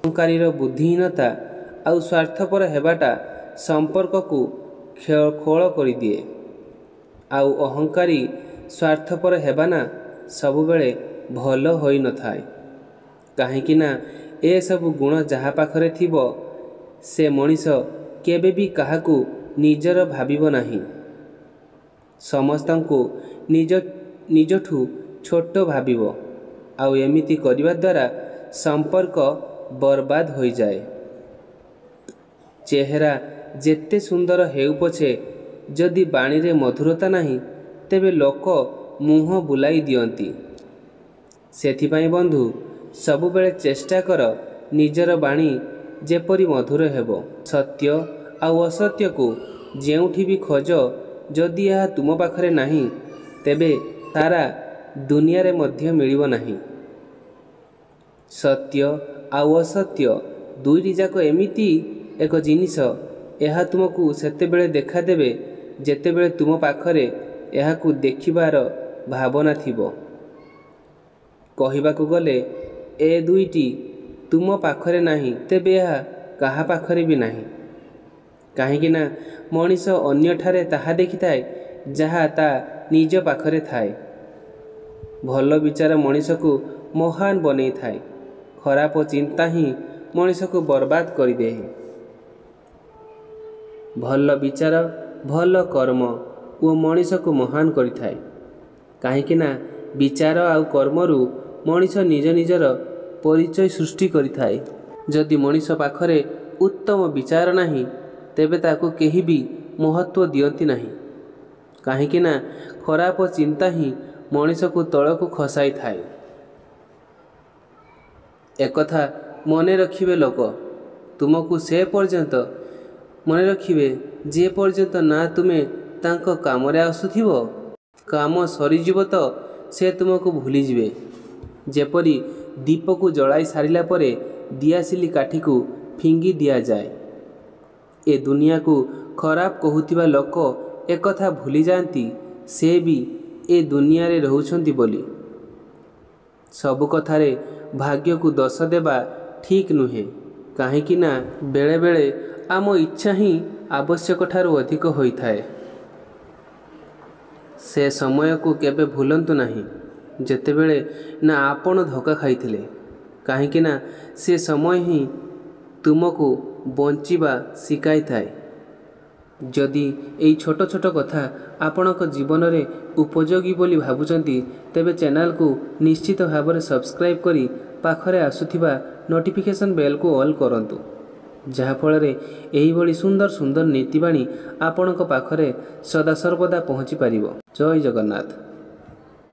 ଅହଙ୍କାରୀର ବୁଦ୍ଧିହୀନତା ଆଉ ସ୍ୱାର୍ଥପର ହେବାଟା ସମ୍ପର୍କକୁ ଖୋଳ କରିଦିଏ। ଆଉ ଅହଙ୍କାରୀ ସ୍ୱାର୍ଥପର ହେବା ନା ସବୁବେଳେ ଭଲ ହୋଇନଥାଏ। କାହିଁକି ନା ଏସବୁ ଗୁଣ ଯାହା ପାଖରେ ଥିବ ସେ ମଣିଷ କେବେ ବି କାହାକୁ ନିଜର ଭାବିବ ନାହିଁ। ସମସ୍ତଙ୍କୁ ନିଜଠୁ ଛୋଟ ଭାବିବ। ଆଉ ଏମିତି କରିବା ଦ୍ୱାରା ସମ୍ପର୍କ ବର୍ବାଦ ହୋଇଯାଏ। ଚେହେରା ଯେତେ ସୁନ୍ଦର ହେଉ ପଛେ ଯଦି ବାଣୀରେ ମଧୁରତା ନାହିଁ ତେବେ ଲୋକ ମୁହଁ ବୁଲାଇ ଦିଅନ୍ତି। ସେଥିପାଇଁ ବନ୍ଧୁ ସବୁବେଳେ ଚେଷ୍ଟା କର ନିଜର ବାଣୀ ଯେପରି ମଧୁର ହେବ। ସତ୍ୟ ଆଉ ଅସତ୍ୟକୁ ଯେଉଁଠି ବି ଖୋଜ ଯଦି ଏହା ତୁମ ପାଖରେ ନାହିଁ ତେବେ ସାରା ଦୁନିଆରେ ମଧ୍ୟ ମିଳିବ ନାହିଁ। ସତ୍ୟ ଆଉ ଅସତ୍ୟ ଦୁଇଟି ଯାକ ଏମିତି ଏକ ଜିନିଷ ଏହା ତୁମକୁ ସେତେବେଳେ ଦେଖାଦେବେ ଯେତେବେଳେ ତୁମ ପାଖରେ ଏହାକୁ ଦେଖିବାର ଭାବନା ଥିବ। କହିବାକୁ ଗଲେ ଏ ଦୁଇଟି ତୁମ ପାଖରେ ନାହିଁ ତେବେ ଏହା କାହା ପାଖରେ ବି ନାହିଁ। କାହିଁକି ନା ମଣିଷ ଅନ୍ୟଠାରେ ତାହା ଦେଖିଥାଏ ଯାହା ତା ନିଜ ପାଖରେ ଥାଏ। ଭଲ ବିଚାର ମଣିଷକୁ ମହାନ ବନେଇଥାଏ। ଖରାପ ଚିନ୍ତା ହିଁ ମଣିଷକୁ ବର୍ବାଦ କରିଦିଏ। ଭଲ ବିଚାର ଭଲ କର୍ମ ଓ ମଣିଷକୁ ମହାନ କରିଥାଏ। କାହିଁକି ନା ବିଚାର ଆଉ କର୍ମରୁ ମଣିଷ ନିଜର ପରିଚୟ ସୃଷ୍ଟି କରିଥାଏ। ଯଦି ମଣିଷ ପାଖରେ ଉତ୍ତମ ବିଚାର ନାହିଁ ତେବେ ତାକୁ କେହି ବି ମହତ୍ତ୍ୱ ଦିଅନ୍ତି ନାହିଁ। କାହିଁକି ନା ଖରାପ ଚିନ୍ତା ହିଁ ମଣିଷକୁ ତଳକୁ ଖସାଇଥାଏ। ଏକଥା ମନେ ରଖିବେ ଲୋକ ତୁମକୁ ସେ ପର୍ଯ୍ୟନ୍ତ ମନେ ରଖିବେ ଯେ ପର୍ଯ୍ୟନ୍ତ ନା ତୁମେ ତାଙ୍କ କାମରେ ଆସୁଥିବ। କାମ ସରିଯିବ ତ ସେ ତୁମକୁ ଭୁଲିଯିବେ। ଯେପରି ଦୀପକୁ ଜଳାଇ ସାରିଲା ପରେ ଦିଆସିଲି କାଠିକୁ ଫିଙ୍ଗି ଦିଆଯାଏ। ଏ ଦୁନିଆକୁ ଖରାପ କହୁଥିବା ଲୋକ ଏକଥା ଭୁଲିଯାଆନ୍ତି ସେ ବି ଏ ଦୁନିଆରେ ରହୁଛନ୍ତି ବୋଲି। ସବୁ କଥାରେ ଭାଗ୍ୟକୁ ଦୋଷ ଦେବା ଠିକ୍ ନୁହେଁ। କାହିଁକି ନା ବେଳେବେଳେ ଆମ ଇଚ୍ଛା ହିଁ ଆବଶ୍ୟକ ଠାରୁ ଅଧିକ ହୋଇଥାଏ। ସେ ସମୟକୁ କେବେ ଭୁଲନ୍ତୁ ନାହିଁ ଯେତେବେଳେ ନା ଆପଣ ଧୋକା ଖାଇଥିଲେ। କାହିଁକି ନା ସେ ସମୟ ହିଁ ତୁମକୁ ବଞ୍ଚିବା ଶିଖାଇଥାଏ। ଯଦି ଏଇ ଛୋଟ ଛୋଟ କଥା ଆପଣଙ୍କ ଜୀବନରେ ଉପଯୋଗୀ ବୋଲି ଭାବୁଛନ୍ତି ତେବେ ଚ୍ୟାନେଲକୁ ନିଶ୍ଚିତ ଭାବରେ ସବସ୍କ୍ରାଇବ୍ କରି ପାଖରେ ଆସୁଥିବା ନୋଟିଫିକେସନ୍ ବେଲ୍କୁ ଅଲ୍ କରନ୍ତୁ। ଯାହାଫଳରେ ଏହିଭଳି ସୁନ୍ଦର ସୁନ୍ଦର ନୀତିବାଣୀ ଆପଣଙ୍କ ପାଖରେ ସଦାସର୍ବଦା ପହଞ୍ଚି ପାରିବ। ଜୟ ଜଗନ୍ନାଥ।